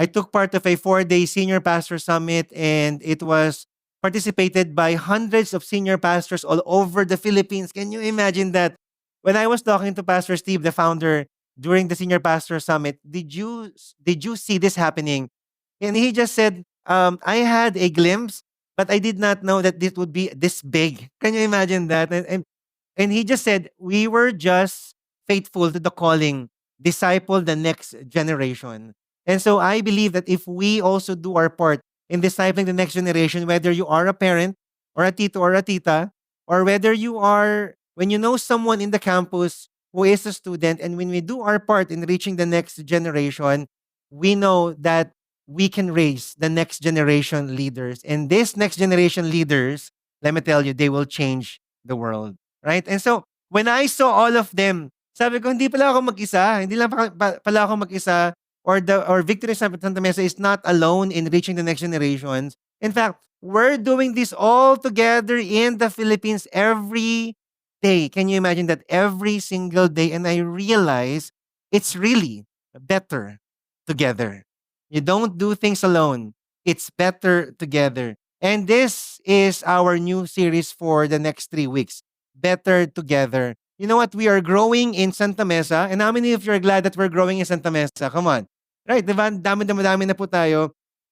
I took part of a 4-day senior pastor summit, and it was participated by hundreds of senior pastors all over the Philippines. Can you imagine that? When I was talking to Pastor Steve, the founder, during the senior pastor summit, did you see this happening? And he just said, I had a glimpse, but I did not know that this would be this big. Can you imagine that? And he just said, we were just faithful to the calling, disciple the next generation. And so I believe that if we also do our part in discipling the next generation, whether you are a parent or a tito or a tita, or whether you are, when you know someone in the campus who is a student, and when we do our part in reaching the next generation, we know that we can raise the next generation leaders. And this next generation leaders, let me tell you, they will change the world. Right? And so, when I saw all of them, sabi ko, hindi pala ako mag-isa. Hindi lang pala ako mag-isa, or Victory Santa Mesa is not alone in reaching the next generations. In fact, we're doing this all together in the Philippines every day. Can you imagine that? Every single day. And I realize it's really better together. You don't do things alone. It's better together. And this is our new series for the next 3 weeks. Better together. You know what? We are growing in Santa Mesa. And how many of you are glad that we're growing in Santa Mesa? Come on. Right? Diba? Dami na po tayo.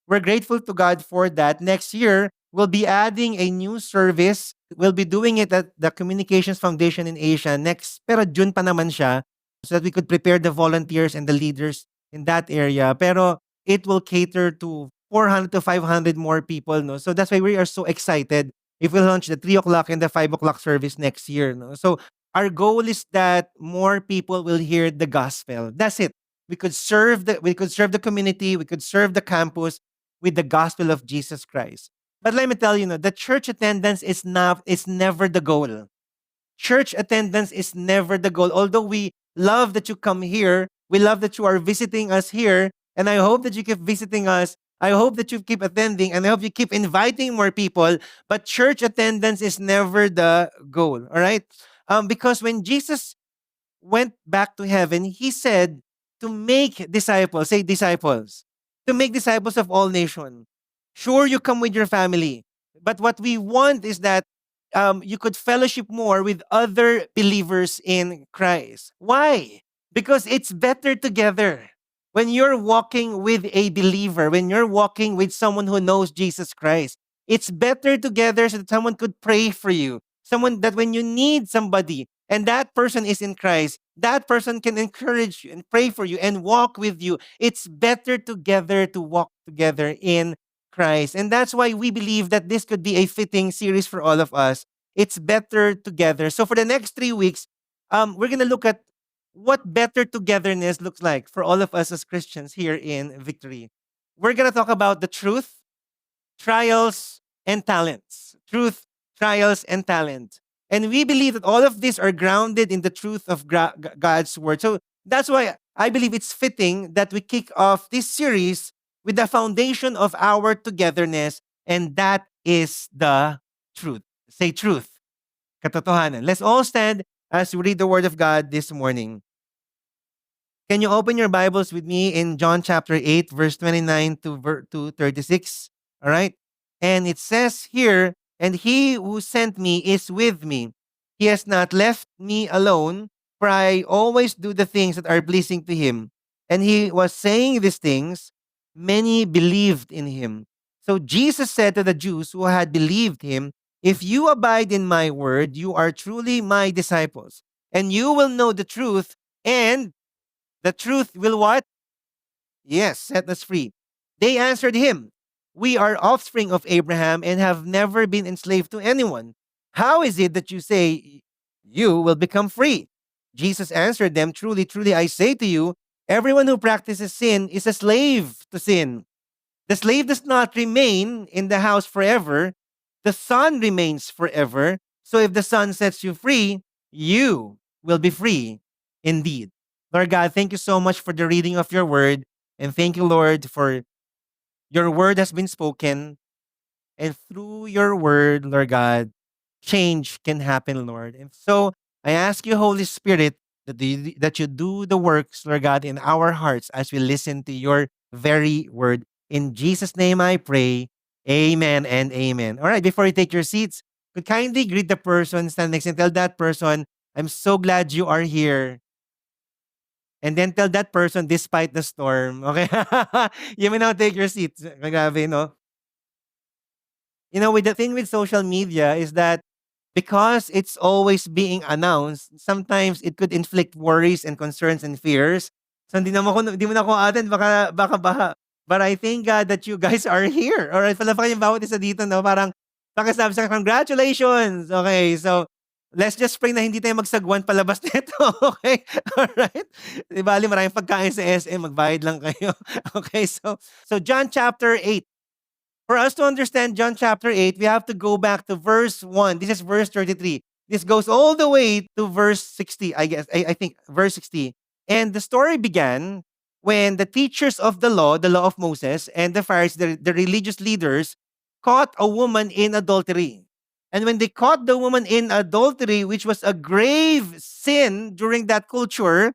We're grateful to God for that. Next year, we'll be adding a new service. We'll be doing it at the Communications Foundation in Asia next, pero June pa naman siya, so that we could prepare the volunteers and the leaders in that area. Pero it will cater to 400 to 500 more people. No? So that's why we are so excited if we launch the 3 o'clock and the 5 o'clock service next year. No? So our goal is that more people will hear the gospel. That's it. We could serve the community, we could serve the campus with the gospel of Jesus Christ. But let me tell you, no, the church attendance is never the goal. Church attendance is never the goal. Although we love that you come here, we love that you are visiting us here, and I hope that you keep visiting us. I hope that you keep attending, and I hope you keep inviting more people. But church attendance is never the goal. All right, because when Jesus went back to heaven, he said to make disciples. Say disciples. To make disciples of all nations. Sure, you come with your family, but what we want is that you could fellowship more with other believers in Christ. Why? Because it's better together. When you're walking with a believer, when you're walking with someone who knows Jesus Christ, it's better together so that someone could pray for you. Someone that when you need somebody and that person is in Christ, that person can encourage you and pray for you and walk with you. It's better together to walk together in Christ. And that's why we believe that this could be a fitting series for all of us. It's better together. So for the next 3 weeks, we're going to look at what better togetherness looks like for all of us as Christians here in Victory. We're going to talk about the truth, trials, and talents. Truth, trials, and talent. And we believe that all of these are grounded in the truth of God's word. So that's why I believe it's fitting that we kick off this series with the foundation of our togetherness, and that is the truth. Say truth. Katotohanan. Let's all stand as we read the word of God this morning. Can you open your Bibles with me in John chapter 8, verse 29 to 36? All right. And it says here, and he who sent me is with me. He has not left me alone, for I always do the things that are pleasing to him. And he was saying these things, many believed in him. So Jesus said to the Jews who had believed him, if you abide in my word, you are truly my disciples, and you will know the truth, and the truth will what? Yes, set us free. They answered him, we are offspring of Abraham and have never been enslaved to anyone. How is it that you say you will become free? Jesus answered them, truly, truly, I say to you, everyone who practices sin is a slave to sin. The slave does not remain in the house forever. The son remains forever. So if the son sets you free, you will be free indeed. Lord God, thank you so much for the reading of your word. And thank you, Lord, for your word has been spoken. And through your word, Lord God, change can happen, Lord. And so I ask you, Holy Spirit, that you do the works, Lord God, in our hearts as we listen to your very word. In Jesus' name I pray. Amen and amen. All right, before you take your seats, could kindly greet the person standing next and tell that person, I'm so glad you are here. And then tell that person, despite the storm. Okay? You may now take your seats. Grabe, no? You know, with the thing with social media is that because it's always being announced, sometimes it could inflict worries and concerns and fears. So hindi mo na ako attend, baka baha. But I thank God that you guys are here. Alright, palakpakan yung bawat isa dito, no? Parang pakisabi sa congratulations. Okay, so let's just pray na hindi tayo magsagwan palabas nito. Okay? Alright? Di bali, maraming pagkain sa SM, magbayad lang kayo. Okay, so John chapter 8. For us to understand John chapter 8, we have to go back to verse 1. This is verse 33. This goes all the way to verse 60, I guess. I think verse 60. And the story began when the teachers of the law of Moses, and the Pharisees, the religious leaders, caught a woman in adultery. And when they caught the woman in adultery, which was a grave sin during that culture,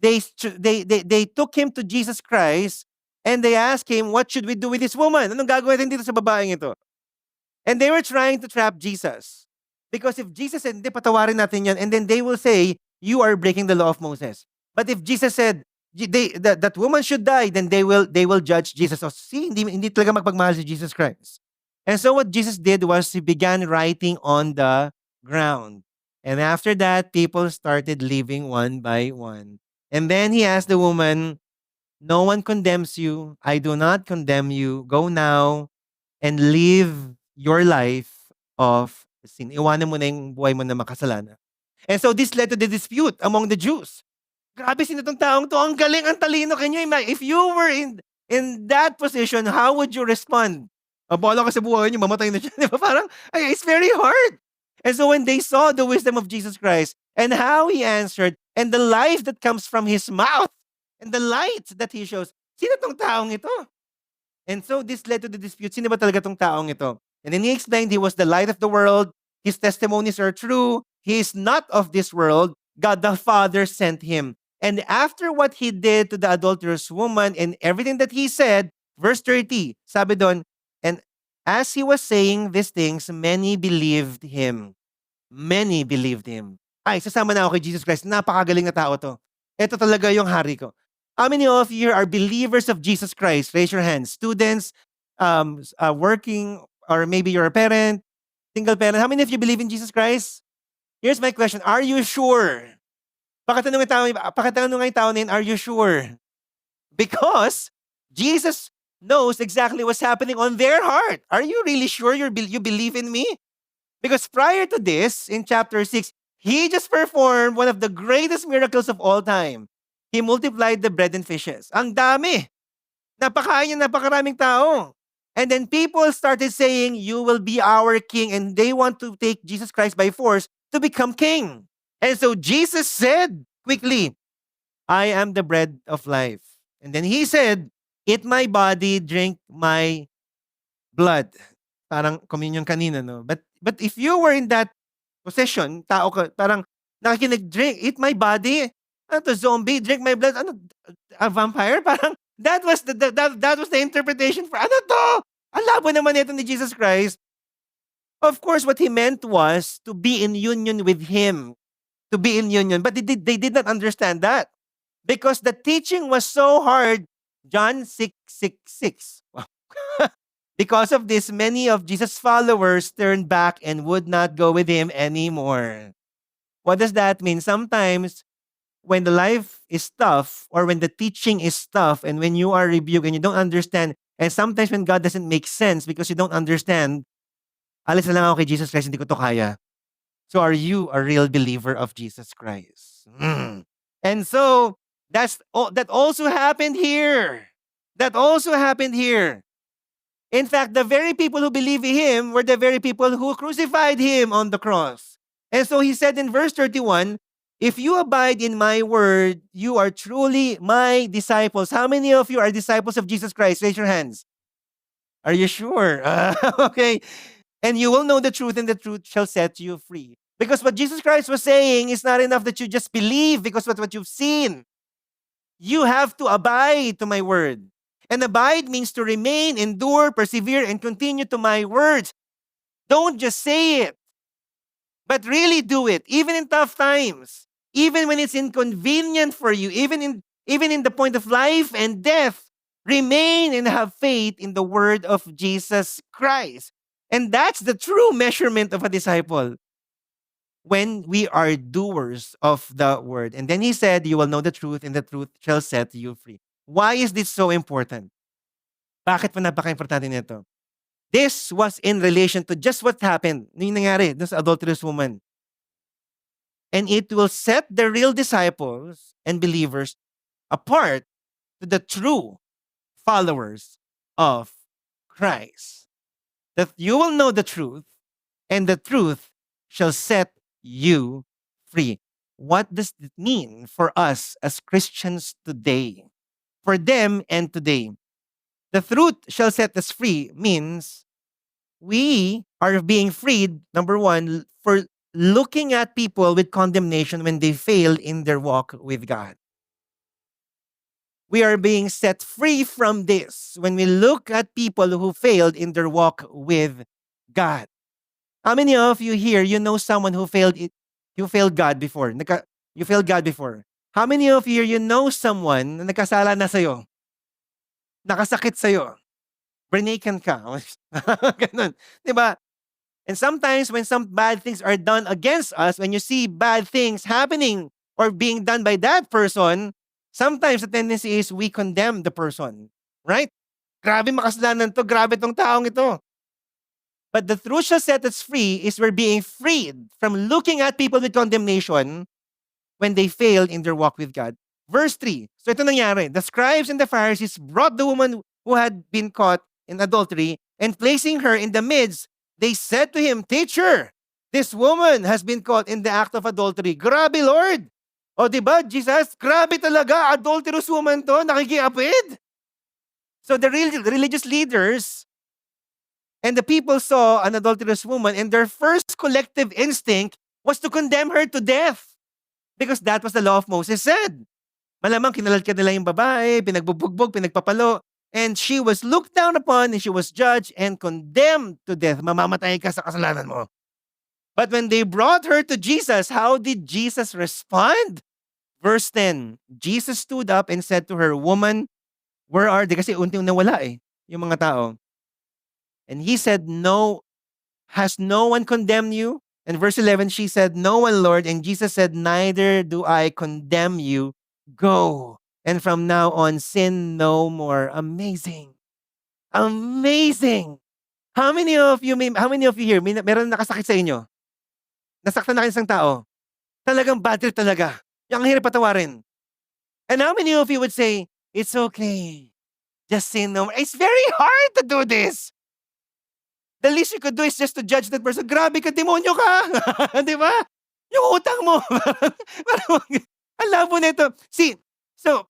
they took him to Jesus Christ and they asked him, what should we do with this woman? Anong gagawin natin dito sa babaeng ito? And they were trying to trap Jesus. Because if Jesus said, hindi, patawarin natin yan, and then they will say, you are breaking the law of Moses. But if Jesus said, that woman should die, then they will judge Jesus. So see, hindi talaga magpagmahal si Jesus Christ. And so what Jesus did was he began writing on the ground. And after that, people started leaving one by one. And then he asked the woman, no one condemns you. I do not condemn you. Go now and live your life of sin. Iwanan mo na yung buhay mo na makasalanan. And so this led to the dispute among the Jews. Grabe, sino tong taong to? Ang galing, ang talino. Can you imagine? If you were in that position, how would you respond? Abala ka sa buhay niyo, mamatay na siya. Di ba? Parang, it's very hard. And so when they saw the wisdom of Jesus Christ and how he answered and the life that comes from his mouth and the light that he shows, sino tong taong ito? And so this led to the dispute. Sino ba talaga tong taong ito? And then he explained he was the light of the world. His testimonies are true. He is not of this world. God the Father sent him. And after what he did to the adulterous woman and everything that he said, verse 30, sabi doon, and as he was saying these things, many believed him. Many believed him. Ay, sasama na ako kay Jesus Christ. Napakagaling na tao to. Ito talaga yung hari ko. How many of you are believers of Jesus Christ? Raise your hands. Students, working, or maybe you're a parent, single parent. How many of you believe in Jesus Christ? Here's my question. Are you sure? Pakitanong ng tao na yun, are you sure? Because Jesus knows exactly what's happening on their heart. Are you really sure you believe in me? Because prior to this, in chapter 6, he just performed one of the greatest miracles of all time. He multiplied the bread and fishes. Ang dami. Napakain niya napakaraming tao. And then people started saying, you will be our king. And they want to take Jesus Christ by force to become king. And so Jesus said quickly, I am the bread of life. And then he said, eat my body, drink my blood. Parang communion kanina, no? But if you were in that position, tao ka, parang nakikinig, drink, eat my body. Ano to, zombie, drink my blood. Ano, a vampire? Parang, that was the interpretation for, ano to? Ang labo naman ito ni Jesus Christ. Of course, what he meant was to be in union with him. To be in union. But they did not understand that. Because the teaching was so hard. John 6:6. Because of this, many of Jesus' followers turned back and would not go with him anymore. What does that mean? Sometimes, when the life is tough, or when the teaching is tough, and when you are rebuked and you don't understand, and sometimes when God doesn't make sense because you don't understand, alis na lang ako kay Jesus Christ, hindi ko to kaya. So are you a real believer of Jesus Christ? And so, that also happened here. That also happened here. In fact, the very people who believe in him were the very people who crucified him on the cross. And so he said in verse 31, if you abide in my word, you are truly my disciples. How many of you are disciples of Jesus Christ? Raise your hands. Are you sure? Okay. And you will know the truth, and the truth shall set you free. Because what Jesus Christ was saying is not enough that you just believe because of what you've seen. You have to abide to my word. And abide means to remain, endure, persevere, and continue to my words. Don't just say it, but really do it, even in tough times, even when it's inconvenient for you, even in the point of life and death. Remain and have faith in the word of Jesus Christ. And that's the true measurement of a disciple, when we are doers of the word. And then he said, you will know the truth, and the truth shall set you free. Why is this so important? Bakit pa napaka-importante nito? This was in relation to just what happened, yung nangyari dun sa adulterous woman. And it will set the real disciples and believers apart to the true followers of Christ. That you will know the truth, and the truth shall set you free. What does it mean for us as Christians today? For them and today. The truth shall set us free means we are being freed, number one, for looking at people with condemnation when they fail in their walk with God. We are being set free from this when we look at people who failed in their walk with God. How many of you here, you know someone who failed it? You failed God before. You failed God before. How many of you here, you know someone na nagkasala na sa'yo? Nakasakit sa'yo. Bernaken ka. Ganun. Diba? And sometimes when some bad things are done against us, when you see bad things happening or being done by that person, sometimes the tendency is we condemn the person. Right? Grabe makasalanan to. Grabe tong taong ito. But the truth shall set us free is we're being freed from looking at people with condemnation when they failed in their walk with God. Verse 3. So ito nangyari. The scribes and the Pharisees brought the woman who had been caught in adultery, and placing her in the midst, they said to him, Teacher, this woman has been caught in the act of adultery. Grabe, Lord! O diba, Jesus? Grabe talaga, adulterous woman to, nakikiapid. So the religious leaders and the people saw an adulterous woman, and their first collective instinct was to condemn her to death. Because that was the law of Moses said. Malamang kinalalkad nila yung babae, pinagbubugbog, pinagpapalo, and she was looked down upon, and she was judged and condemned to death. Mamamatay ka sa kasalanan mo. But when they brought her to Jesus, how did Jesus respond? Verse 10, Jesus stood up and said to her, Woman, where are they? Kasi unti-unti nawala yung mga tao. And he said, No, has no one condemned you? And verse 11, she said, No one, Lord. And Jesus said, Neither do I condemn you. Go. And from now on, sin no more. Amazing. Amazing. How many of you here, meron nakasakit sa inyo? Nasaktan na kayo isang tao? Talagang bad trip talaga. Yung ang hirap patawarin. And how many of you would say, it's okay. Just sin no more. It's very hard to do this. The least you could do is just to judge that person. Grabe ka, demonyo ka. Di ba? Yung utang mo. Ang labo nito. See, so,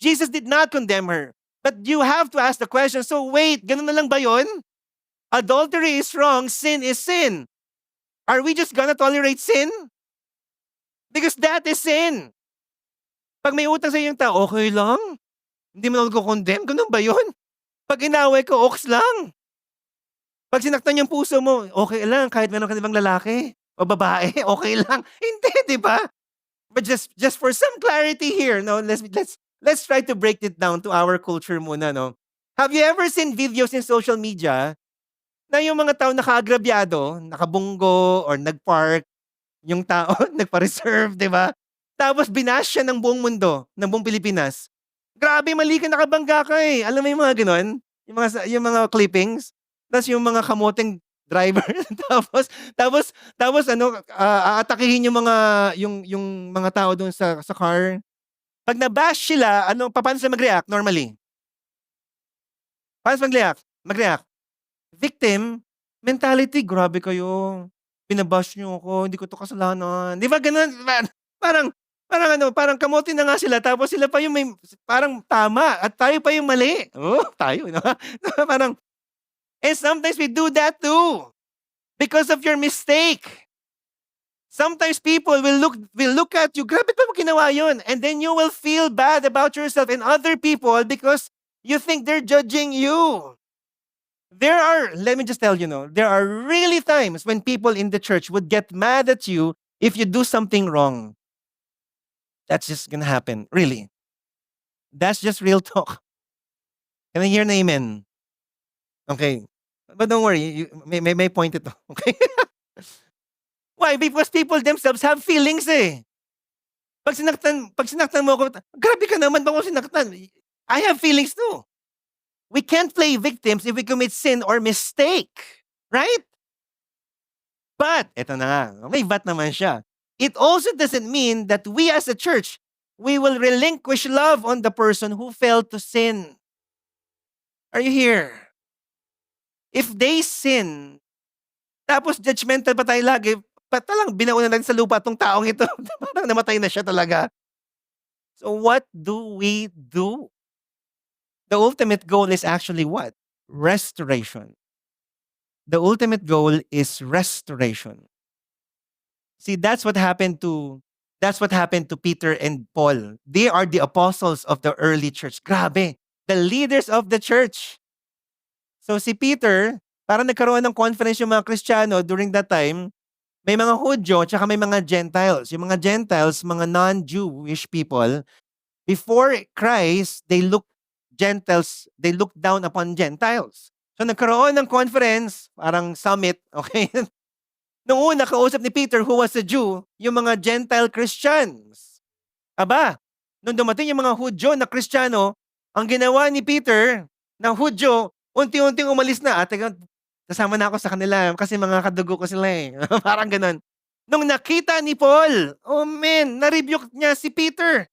Jesus did not condemn her. But you have to ask the question, so wait, ganun na lang ba yun? Adultery is wrong, sin is sin. Are we just gonna tolerate sin? Because that is sin. Pag may utang sa yung tao, okay lang. Hindi mo na mag-condemn. Ganun ba yun? Pag inaway ko, oks lang. Pag sinaktan yung puso mo, okay lang. Kahit meron ka ibang lalaki o babae, okay lang. Hindi, di ba? But just for some clarity here, no, let's try to break it down to our culture muna, no. Have you ever seen videos in social media na yung mga tao nakaagrabyado, nakabunggo or nagpark, yung tao nagpa-reserve, di ba? Tapos binash siya ng buong mundo, ng buong Pilipinas. Grabe, mali ka, nakabangga ka eh. Alam mo yung mga gano'n? Yung mga clippings. Tapos yung mga kamoteng driver. tapos aatakihin yung mga tao doon sa car. Pag nabash sila, paano sila mag-react normally? Paano sila mag-react? Victim mentality, grabe kayo. Binabash niyo ako, hindi ko to kasalanan. Di ba ganun? Parang kamote na nga sila, tapos sila pa yung may, parang tama, at tayo pa yung mali. Oh, tayo, no? Parang, and sometimes we do that too. Because of your mistake. Sometimes people will look at you, grabe pa mo ginawa yun. And then you will feel bad about yourself and other people because You think they're judging you. Let me just tell you, no, there are really times when people in the church would get mad at you if you do something wrong. That's just gonna happen. Really. That's just real talk. Can I hear an amen? Okay. But don't worry, may point ito. Okay? Why? Because people themselves have feelings eh. Pag sinaktan mo ako, grabe ka naman, ba ako sinaktan? I have feelings too. We can't play victims if we commit sin or mistake. Right? But, eto na nga, may but naman siya. It also doesn't mean that we as a church, we will relinquish love on the person who failed to sin. Are you here? If they sin, tapos judgmental pa tayo lagi, talang binauna natin sa lupa tong taong ito. Parang namatay na siya talaga. So what do we do? The ultimate goal is actually what? Restoration. The ultimate goal is restoration. See, that's what happened to Peter and Paul. They are the apostles of the early church. Grabe, the leaders of the church. So si Peter, parang nagkaroon ng conference yung mga Kristiyano during that time. May mga Hudyo tsaka may mga Gentiles. Yung mga Gentiles, mga non-Jewish people, before Christ, they looked down upon Gentiles. So nagkaroon ng conference, parang summit, okay? Noong una, kausap ni Peter, who was a Jew, yung mga Gentile Christians. Aba, nung dumating yung mga Hudyo na Kristiyano, ang ginawa ni Peter na Hudyo, unti-unting umalis na. At kasama na ako sa kanila kasi mga kadugo ko sila eh. Parang ganun. Nung nakita ni Paul, oh man, na-rebuke niya si Peter.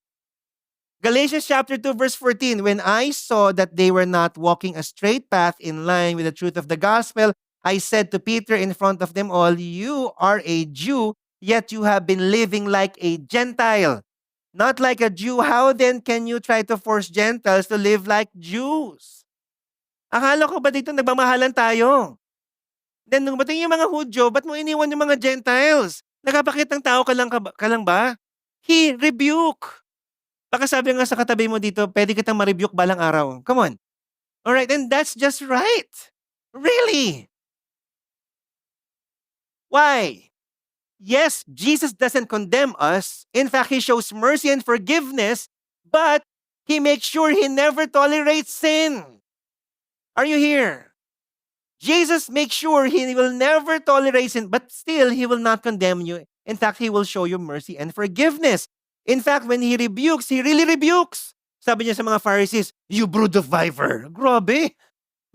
Galatians chapter 2 verse 14, when I saw that they were not walking a straight path in line with the truth of the gospel, I said to Peter in front of them all, you are a Jew, yet you have been living like a Gentile. Not like a Jew, how then can you try to force Gentiles to live like Jews? Akala ko ba dito nagmamahalan tayo? Then nung bating yung mga Hudyo, ba't mo iniwan yung mga Gentiles? Nagpapakitang tao ka lang ba? He rebuke. Baka sabi nga sa katabi mo dito, pwede kitang ma-rebuke balang araw. Come on. Alright, and that's just right. Really? Why? Yes, Jesus doesn't condemn us. In fact, He shows mercy and forgiveness, but He makes sure He never tolerates sin. Are you here? Jesus makes sure He will never tolerate sin, but still, He will not condemn you. In fact, He will show you mercy and forgiveness. In fact, when He rebukes, He really rebukes. Sabi niya sa mga Pharisees, you brood of viper. Grabe.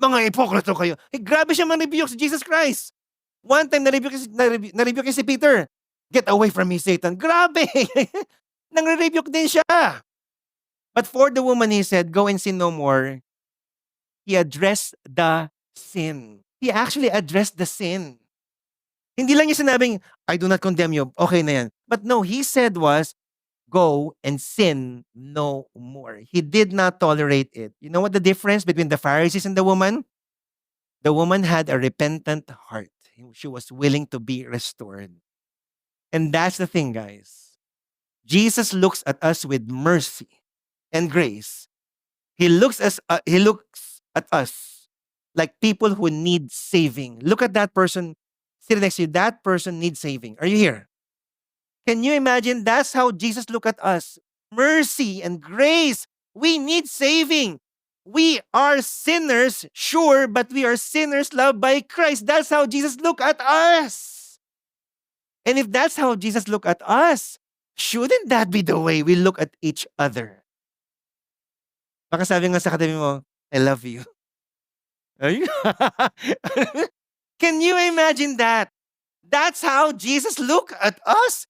Mga ipokrito kayo. Grabe siya man-rebuke si Jesus Christ. One time, na-rebuke si Peter. Get away from me, Satan. Grabe. Nang-rebuke din siya. But for the woman, He said, go and sin no more. He addressed the sin. He actually addressed the sin. Hindi lang niya sinabing, I do not condemn you. Okay na yan. But no, He said was, go and sin no more. He did not tolerate it. You know what the difference between the Pharisees and the woman? The woman had a repentant heart. She was willing to be restored. And that's the thing, guys. Jesus looks at us with mercy and grace. He looks at us like people who need saving. Look at that person sitting next to you. That person needs saving. Are you here? Can you imagine? That's how Jesus look at us. Mercy and grace. We need saving. We are sinners, sure, but we are sinners loved by Christ. That's how Jesus look at us. And if that's how Jesus look at us, shouldn't that be the way we look at each other? Baka sabi nga sa katabi mo, I love you. Can you imagine that? That's how Jesus look at us.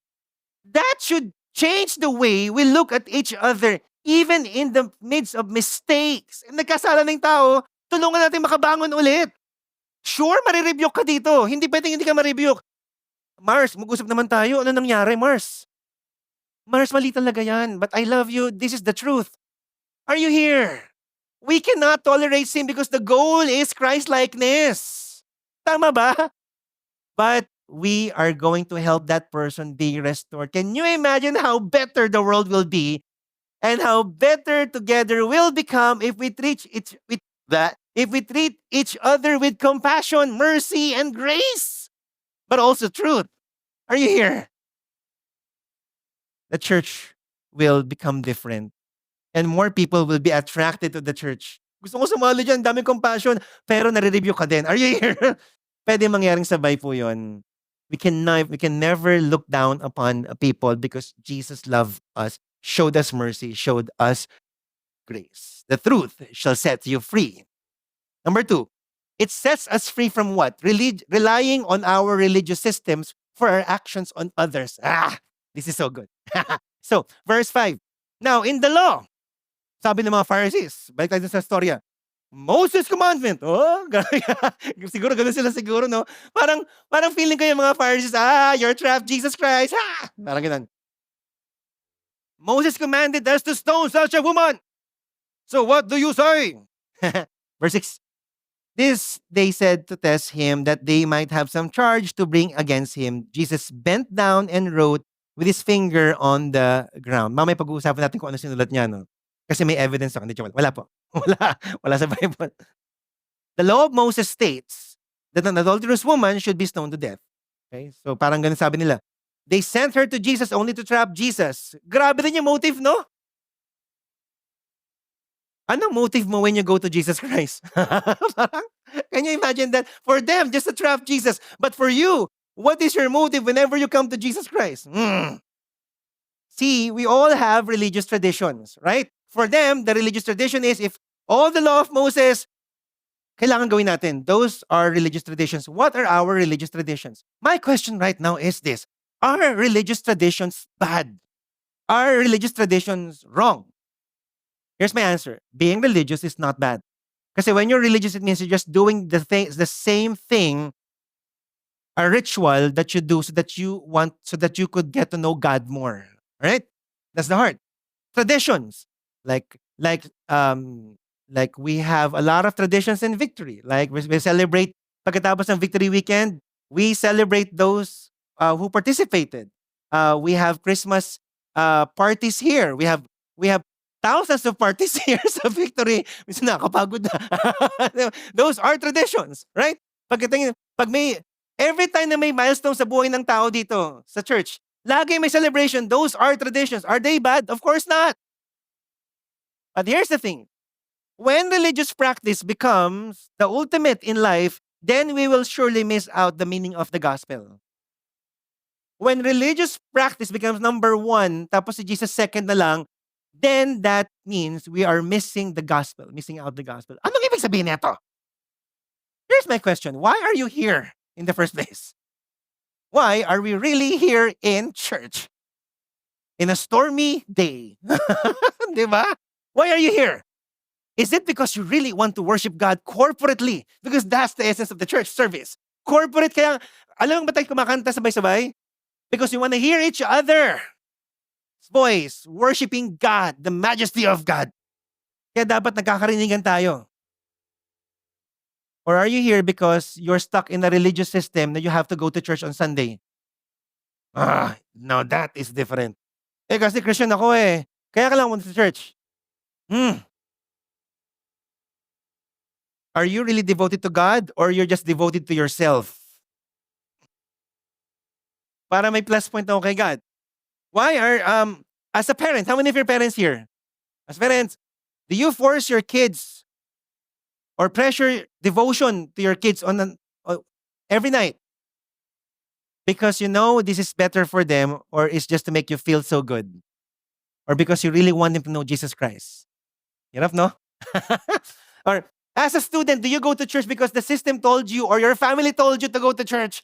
That should change the way we look at each other, even in the midst of mistakes. Nagkasala ng tao, tulungan natin makabangon ulit. Sure, marirebuke ka dito. Hindi pwedeng hindi ka marirebuke. Mars, mag-usap naman tayo. Ano nangyari, Mars? Mars, mali talaga yan. But I love you. This is the truth. Are you here? We cannot tolerate sin because the goal is Christ-likeness. Tama ba? But we are going to help that person be restored. Can you imagine how better the world will be and how better together we'll become if we treat if we treat each other with compassion, mercy, and grace, but also truth. Are you here? The church will become different and more people will be attracted to the church. Gusto ko sumali dyan, daming compassion, pero nare-review ka din. Are you here? Pwede mangyaring sabay po yun. We can never look down upon people because Jesus loved us, showed us mercy, showed us grace. The truth shall set you free. Number 2, it sets us free from what? Relying on our religious systems for our actions on others. This is so good. So, verse 5. Now, in the law, sabi ng mga Pharisees, balik tayo sa storya, Moses commandment. Oh, siguro ganun sila siguro, no? Parang feeling ko yung mga Pharisees, you're trapped, Jesus Christ. Parang ganun. Moses commanded us to stone such a woman. So what do you say? Verse 6. This they said to test him that they might have some charge to bring against him. Jesus bent down and wrote with his finger on the ground. Mamaya pag-uusapan natin kung ano sinulat niya, no? Kasi may evidence ako. Hindi, wala po. Wala sa Bible. The law of Moses states that an adulterous woman should be stoned to death. Okay? So parang ganun sabi nila. They sent her to Jesus only to trap Jesus. Grabe din yung motive, no? Anong motive mo when you go to Jesus Christ? Can you imagine that? For them, just to trap Jesus. But for you, what is your motive whenever you come to Jesus Christ? See, we all have religious traditions, right? For them, the religious tradition is if all the law of Moses, kailangan gawin natin. Those are religious traditions. What are our religious traditions? My question right now is this. Are religious traditions bad? Are religious traditions wrong? Here's my answer. Being religious is not bad. Kasi when you're religious, it means you're just doing the same thing, a ritual that you do so that you could get to know God more. Right? That's the heart. Traditions. Like we have a lot of traditions in victory. Like we celebrate pagkatapos ng victory weekend, we celebrate those who participated. We have Christmas parties here. We have thousands of parties here sa victory. Minsan nakakapagod na. Those are traditions, right? Every time na may milestone sa buhay ng tao dito sa church, lagi may celebration. Those are traditions. Are they bad? Of course not. But here's the thing. When religious practice becomes the ultimate in life, then we will surely miss out the meaning of the gospel. When religious practice becomes number 1, tapos si Jesus second na lang, then that means we are missing the gospel, missing out the gospel. Anong ibig sabihin nito? Here's my question. Why are you here in the first place? Why are we really here in church? In a stormy day. Diba? Why are you here? Is it because you really want to worship God corporately? Because that's the essence of the church service. Corporate kaya, alam mo ba tayo kumakanta sabay-sabay? Because you want to hear each other. Voice, worshiping God, the majesty of God. Kaya dapat nagkakarinigan tayo. Or are you here because you're stuck in a religious system that you have to go to church on Sunday? No, that is different. Kasi Christian ako eh. Kaya ka lang punta sa church. Are you really devoted to God or you're just devoted to yourself? Para may plus point ako kay God. Why are, as a parent, how many of your parents here? As parents, do you force your kids or pressure devotion to your kids on every night? Because you know this is better for them or it's just to make you feel so good? Or because you really want them to know Jesus Christ? Enough, no? Or as a student, do you go to church because the system told you or your family told you to go to church?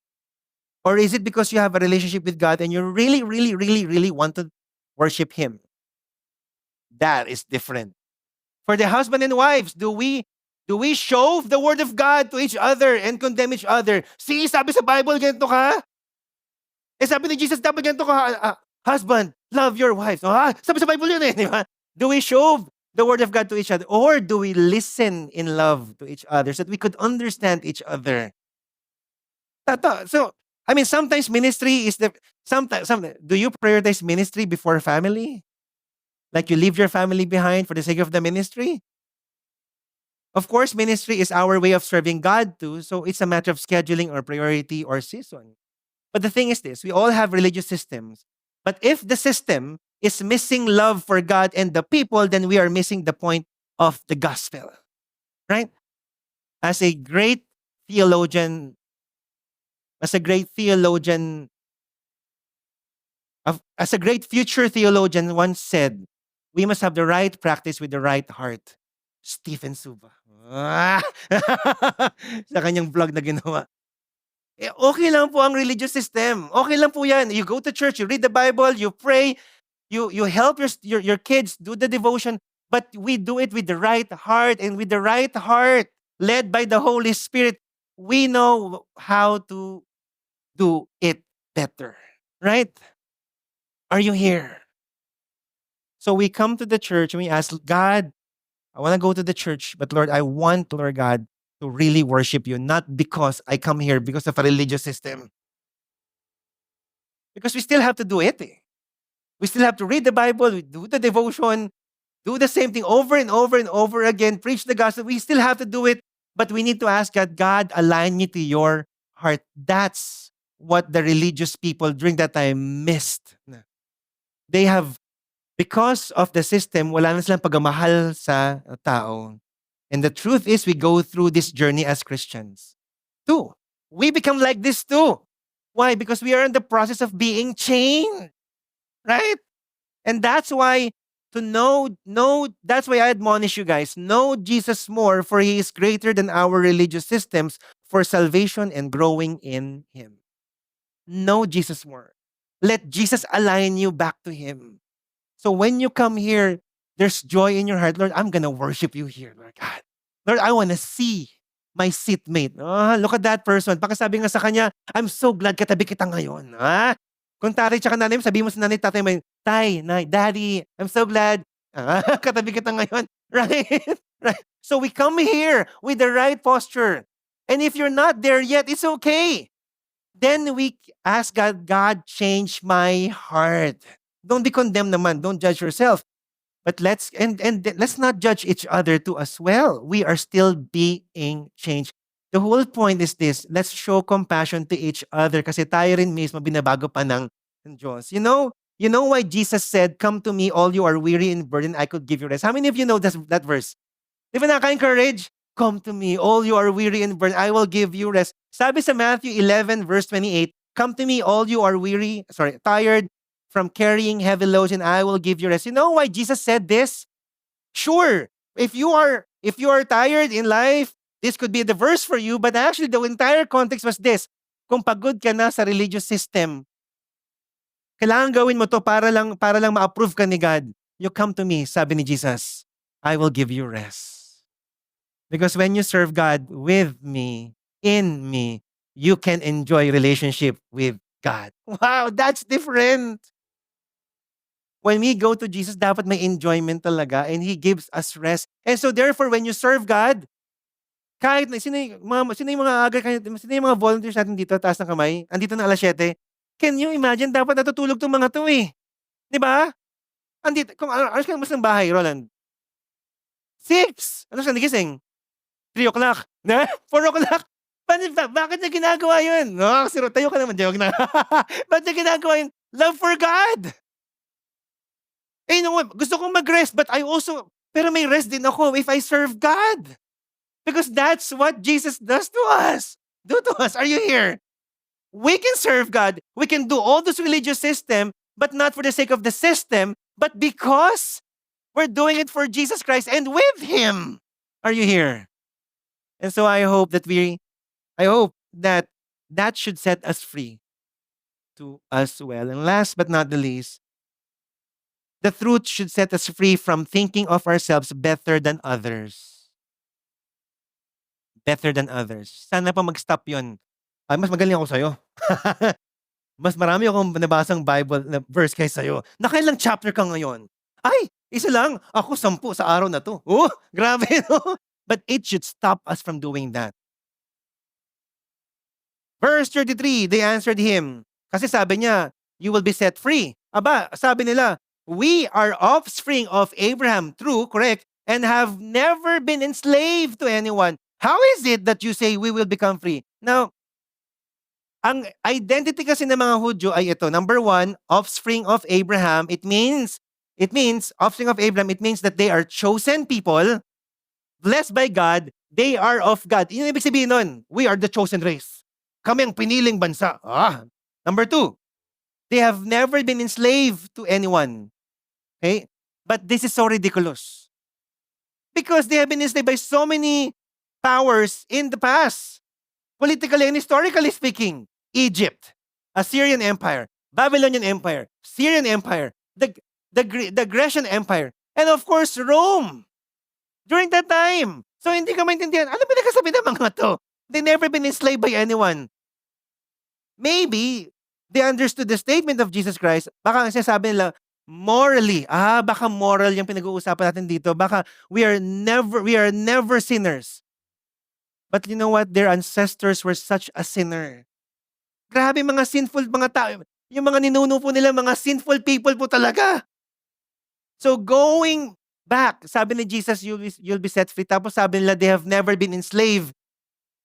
Or is it because you have a relationship with God and you really, really, really, really want to worship Him? That is different. For the husband and wives, do we show the word of God to each other and condemn each other? See, sabi sa Bible, ganito ka? Sabi ni Jesus, dapat ganito ka, husband, love your wife. Sabi sa Bible yun eh, di ba? Do we show the word of God to each other? Or do we listen in love to each other so that we could understand each other? So, I mean, sometimes ministry is sometimes, do you prioritize ministry before family? Like you leave your family behind for the sake of the ministry? Of course, ministry is our way of serving God too, so it's a matter of scheduling or priority or season. But the thing is this, we all have religious systems. But if the system is missing love for God and the people, then we are missing the point of the gospel. Right? As a great theologian, as a great theologian, as a great future theologian once said, we must have the right practice with the right heart. Stephen Suba. Ah! Sa kanyang vlog na ginawa. Eh, okay lang po ang religious system. Okay lang po yan. You go to church, you read the Bible, you pray, you help your kids do the devotion, but we do it with the right heart, and with the right heart, led by the Holy Spirit, we know how to do it better. Right? Are you here? So we come to the church and we ask, God, I want to go to the church, but Lord, I want, Lord God, to really worship you, not because I come here because of a religious system. Because we still have to do it. Eh. We still have to read the Bible, do the devotion, do the same thing over and over and over again, preach the gospel. We still have to do it, but we need to ask God, God, align me to your heart. That's what the religious people during that time missed. They have, because of the system, wala na silang pagmamahal sa tao. And the truth is, we go through this journey as Christians. Too. We become like this too. Why? Because we are in the process of being changed. Right? And that's why that's why I admonish you guys, know Jesus more, for he is greater than our religious systems for salvation and growing in him. Know Jesus more. Let Jesus align you back to him. So when you come here, there's joy in your heart. Lord, I'm gonna worship you here, Lord God. Lord, I wanna see my seatmate. Look at that person. Pakasabi nga sa kanya, I'm so glad katabi kita ngayon. Kung tatay tsaka nanay mo, sabihin mo sa nanay, tatay mo, tay, nay, daddy, I'm so glad. Katabi kita ngayon. Right? Right? So we come here with the right posture. And if you're not there yet, it's okay. Then we ask God, God, change my heart. Don't be condemned naman. Don't judge yourself. But let's not judge each other too as well. We are still being changed. The whole point is this, let's show compassion to each other kasi tayo rin mismo binabago pa ng Diyos. You know why Jesus said, come to me all you are weary and burdened, I could give you rest. How many of you know that verse? Di ba nakaka-encourage? Come to me all you are weary and burdened, I will give you rest. Sabi sa Matthew 11 verse 28, come to me all you are tired from carrying heavy loads and I will give you rest. You know why Jesus said this? Sure, if you are tired in life, this could be the verse for you, but actually the entire context was this. Kung pagod ka na sa religious system, kailangan gawin mo to para lang ma-approve ka ni God. You come to me, sabi ni Jesus, I will give you rest. Because when you serve God with me, in me, you can enjoy relationship with God. Wow, that's different. When we go to Jesus, dapat may enjoyment talaga and he gives us rest. And so therefore, when you serve God, kahit sino yung mga volunteers natin dito, taas ng kamay, andito na 7:00, can you imagine, dapat natutulog tong mga to eh. Di ba? Andito, kung alas ka mas ng bahay, Roland? 6! Ano siya nagising? 3:00? 4:00? Bakit niya ginagawa yun? Tayo ka naman, joke na. Bakit niya ginagawa yun? Love for God! Eh, gusto kong mag-rest, but pero may rest din ako if I serve God. Because that's what Jesus does to us. Are you here? We can serve God. We can do all this religious system, but not for the sake of the system, but because we're doing it for Jesus Christ and with him. Are you here? And so I hope that should set us free to as well. And last but not the least, the truth should set us free from thinking of ourselves better than others. Better than others. Sana pa mag-stop yun. Ay, mas magaling ako sa'yo. Mas marami akong nabasang Bible na verse kaysa sa'yo. Nakailang chapter ka ngayon? Ay, isa lang. Ako 10 sa araw na to. Oh, grabe, no? But it should stop us from doing that. Verse 33, they answered him. Kasi sabi niya, you will be set free. Aba, sabi nila, We are offspring of Abraham, true, correct, and have never been enslaved to anyone. How is it that you say we will become free? Now, ang identity kasi ng mga Hudyo ay ito. Number one, offspring of Abraham. It means, offspring of Abraham, it means that they are chosen people, blessed by God, they are of God. Yun ang ibig sabihin nun. We are the chosen race. Kami ang piniling bansa. Number two, they have never been enslaved to anyone. Okay? But this is so ridiculous. Because they have been enslaved by so many powers in the past. Politically and historically speaking. Egypt, Assyrian Empire, Babylonian Empire, Syrian Empire, the Grecian Empire, and of course, Rome. During that time. So hindi ka maintindihan, ano ba nagkasabi ng mga to? They never been enslaved by anyone. Maybe, they understood the statement of Jesus Christ. Baka ang sinasabi nila, morally. Baka moral yung pinag-uusapan natin dito. Baka we are never sinners. But you know what? Their ancestors were such a sinner. Grabe mga sinful mga tao. Yung mga ninuno po nila, mga sinful people po talaga. So going back, sabi ni Jesus, you'll be set free. Tapos sabi nila, they have never been enslaved.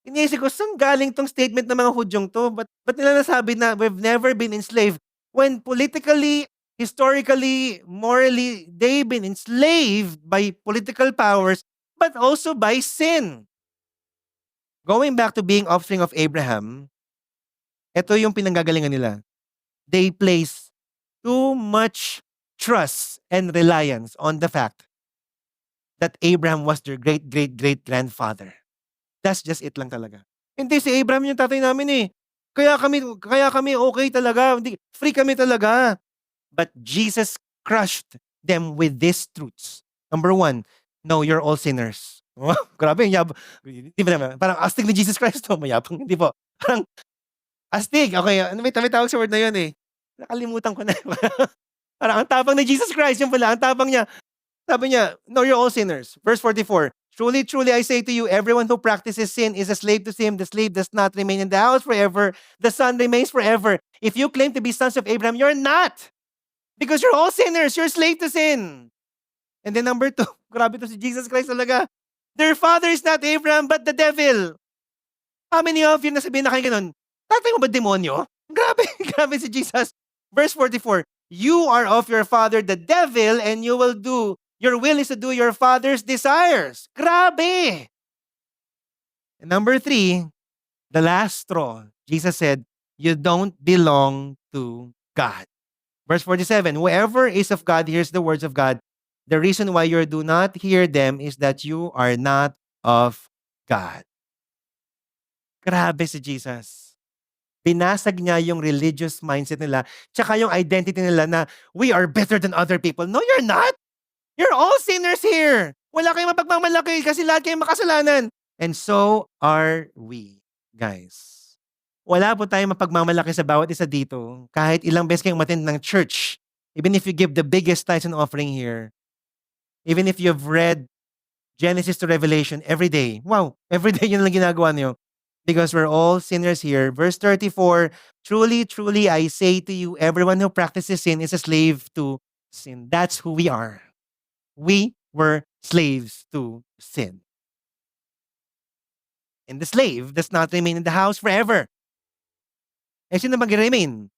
Iniisip ko, saan galing tong statement ng mga Hudyong to? Ba't nila nasabi na we've never been enslaved? When politically, historically, morally, they've been enslaved by political powers, but also by sin. Going back to being offspring of Abraham, ito yung pinanggagalingan nila. They place too much trust and reliance on the fact that Abraham was their great-great-great-grandfather. That's just it lang talaga. Hindi, si Abraham yung tatay namin eh. Kaya kami okay talaga. Free kami talaga. But Jesus crushed them with these truths. Number one, no, you're all sinners. Grabe, hindi ba naman? Parang astig ni Jesus Christ to. Mayabang, hindi po. Parang astig. Okay, may tawag sa word na yun eh. Nakalimutan ko na. Parang ang tapang ni Jesus Christ, yung pala, ang tapang niya. Sabi niya, no, you're all sinners. Verse 44, truly, truly, I say to you, everyone who practices sin is a slave to sin. The slave does not remain in the house forever. The son remains forever. If you claim to be sons of Abraham, you're not. Because you're all sinners. You're slave to sin. And then number two, grabe to si Jesus Christ talaga. Their father is not Abraham, but the devil. How many of you nasabihin na kayo ganun? Tatay mo ba demonyo? Grabe, grabe si Jesus. Verse 44, you are of your father the devil, and your will is to do your father's desires. Grabe! And number three, the last straw, Jesus said, you don't belong to God. Verse 47, whoever is of God hears the words of God. The reason why you do not hear them is that you are not of God. Grabe si Jesus. Binasag niya yung religious mindset nila, tsaka yung identity nila na we are better than other people. No, you're not. You're all sinners here. Wala kayong mapagmamalaki kasi lahat kayong makasalanan. And so are we, guys. Wala po tayong mapagmamalaki sa bawat isa dito. Kahit ilang beses kayong attend ng church, even if you give the biggest tithes and offering here, even if you've read Genesis to Revelation every day, wow, every day yun lang ginagawa niyo. Because we're all sinners here. Verse 34, truly, truly, I say to you, everyone who practices sin is a slave to sin. That's who we are. We were slaves to sin. And the slave does not remain in the house forever. Eh, sino mag-remain?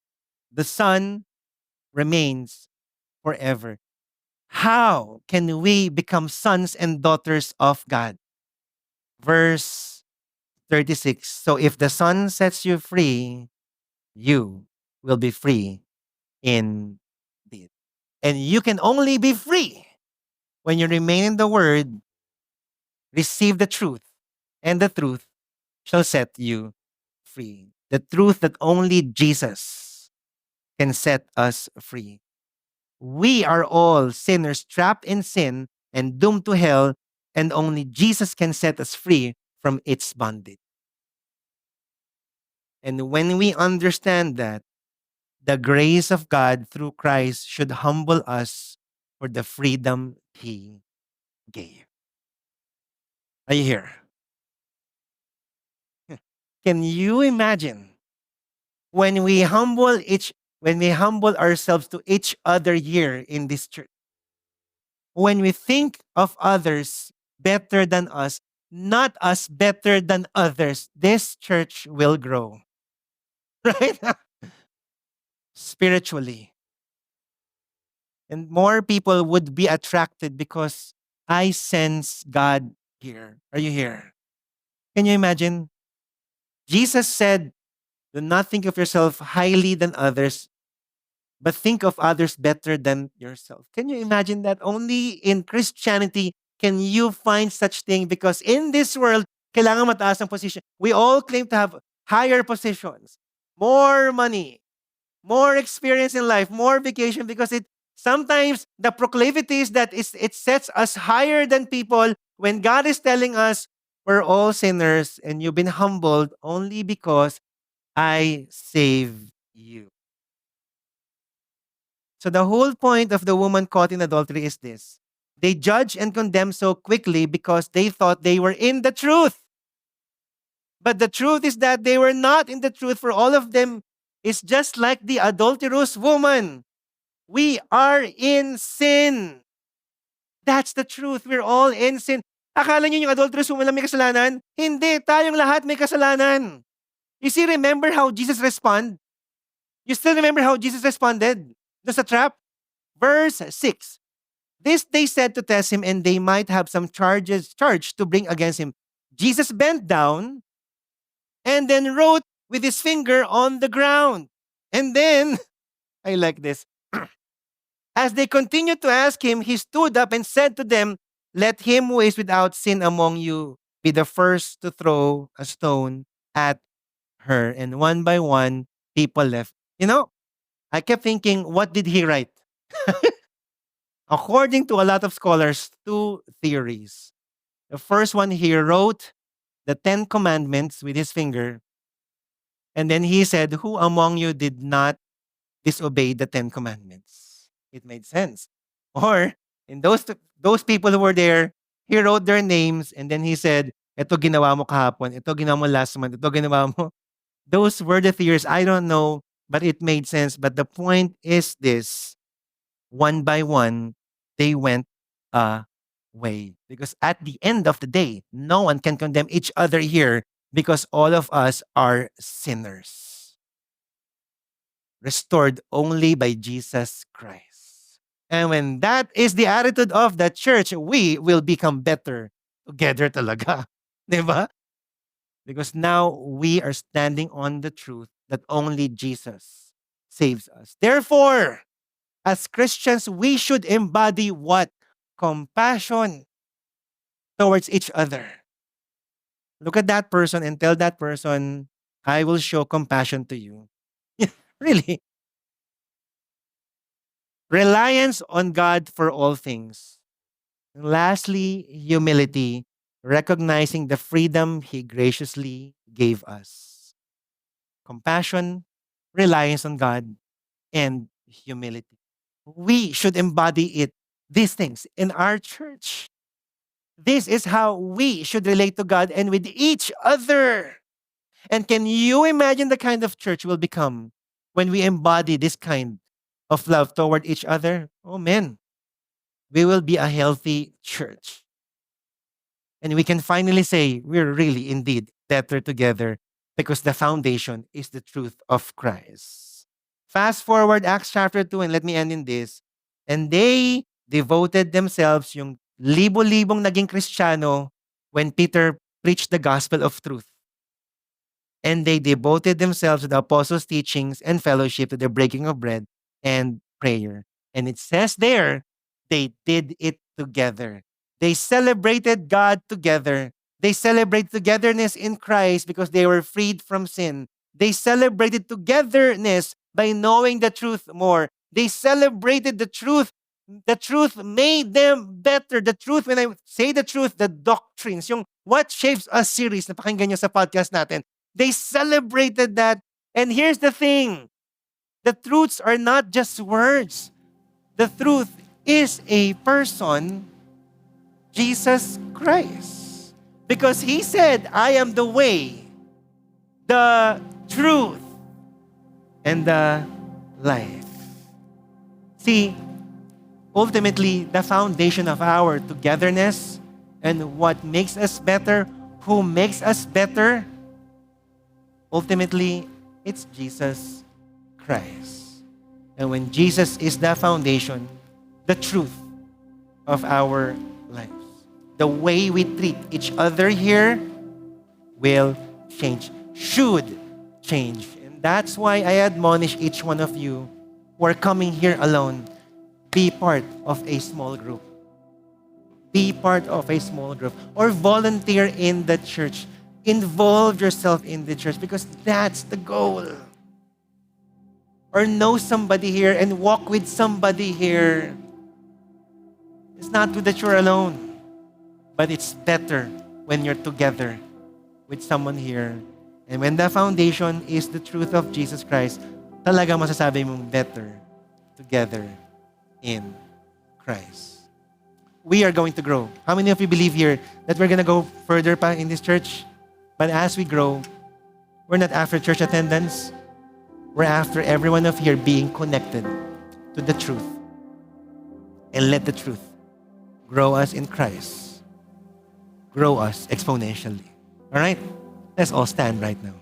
The son remains forever. How can we become sons and daughters of God? Verse 36. So if the Son sets you free, you will be free indeed. And you can only be free when you remain in the Word, receive the truth, and the truth shall set you free. The truth that only Jesus can set us free. We are all sinners trapped in sin and doomed to hell, and only Jesus can set us free from its bondage. And when we understand that, the grace of God through Christ should humble us for the freedom He gave. Are you here? Can you imagine when we humble when we humble ourselves to each other here in this church, when we think of others better than us, not us better than others, this church will grow. Right? Spiritually. And more people would be attracted because I sense God here. Are you here? Can you imagine? Jesus said, do not think of yourself highly than others, but think of others better than yourself. Can you imagine that? Only in Christianity can you find such thing, because in this world, kailangan mataas ang position. We all claim to have higher positions, more money, more experience in life, more vacation, because it sometimes the proclivities that is it sets us higher than people when God is telling us we're all sinners and you've been humbled only because I saved you. So the whole point of the woman caught in adultery is this. They judge and condemn so quickly because they thought they were in the truth. But the truth is that they were not in the truth, for all of them is just like the adulterous woman. We are in sin. That's the truth. We're all in sin. Akala niyo yung adulterous woman lang may kasalanan? Hindi. Tayong lahat may kasalanan. You see, remember how Jesus responded? You still remember how Jesus responded? Does a trap? Verse 6. This they said to test him, and they might have some charge to bring against him. Jesus bent down and then wrote with his finger on the ground. And then, I like this. As they continued to ask him, he stood up and said to them, let him who is without sin among you be the first to throw a stone at her. And one by one, people left. You know, I kept thinking, what did he write? According to a lot of scholars, two theories. The first one, he wrote the 10 commandments with his finger. And then he said, who among you did not disobey the 10 commandments? It made sense. Or in those people who were there, he wrote their names and then he said, ito ginawa mo kahapon, ito ginawa mo last month, ito ginawa mo. Those were the theories. I don't know, but it made sense. But the point is this, one by one, they went away. Because at the end of the day, no one can condemn each other here because all of us are sinners, restored only by Jesus Christ. And when that is the attitude of the church, we will become better together talaga. Diba? Because now we are standing on the truth that only Jesus saves us. Therefore, as Christians, we should embody what? Compassion towards each other. Look at that person and tell that person, I will show compassion to you. Really. Reliance on God for all things. And lastly, humility, recognizing the freedom He graciously gave us. Compassion, reliance on God, and humility. We should embody these things in our church. This is how we should relate to God and with each other. And can you imagine the kind of church we'll become when we embody this kind of love toward each other? Oh man, we will be a healthy church. And we can finally say we're really indeed better together because the foundation is the truth of Christ. Fast forward Acts chapter 2 and let me end in this. And they devoted themselves, yung libo-libong naging Kristiyano when Peter preached the gospel of truth. And they devoted themselves to the apostles' teachings and fellowship, to the breaking of bread and prayer. And it says there, they did it together. They celebrated God together. They celebrated togetherness in Christ because they were freed from sin. They celebrated togetherness by knowing the truth more. They celebrated the truth. The truth made them better. The truth, when I say the truth, the doctrines, yung What Shapes Us series, napakinggan nyo sa podcast natin, they celebrated that. And here's the thing. The truths are not just words. The truth is a person, Jesus Christ. Because He said, I am the way, the truth, and the life. See, ultimately, the foundation of our togetherness and what makes us better, who makes us better, ultimately, it's Jesus Christ. And when Jesus is the foundation, the truth of our lives, the way we treat each other here will change, should change. And that's why I admonish each one of you who are coming here alone, be part of a small group. Be part of a small group or volunteer in the church. Involve yourself in the church because that's the goal. Or know somebody here and walk with somebody here. It's not good that you're alone, but it's better when you're together with someone here. And when the foundation is the truth of Jesus Christ, talaga masasabi mong better together in Christ. We are going to grow. How many of you believe here that we're going to go further pa in this church? But as we grow, we're not after church attendance. We're after every one of here being connected to the truth. And let the truth grow us in Christ. Grow us exponentially. All right? Let's all stand right now.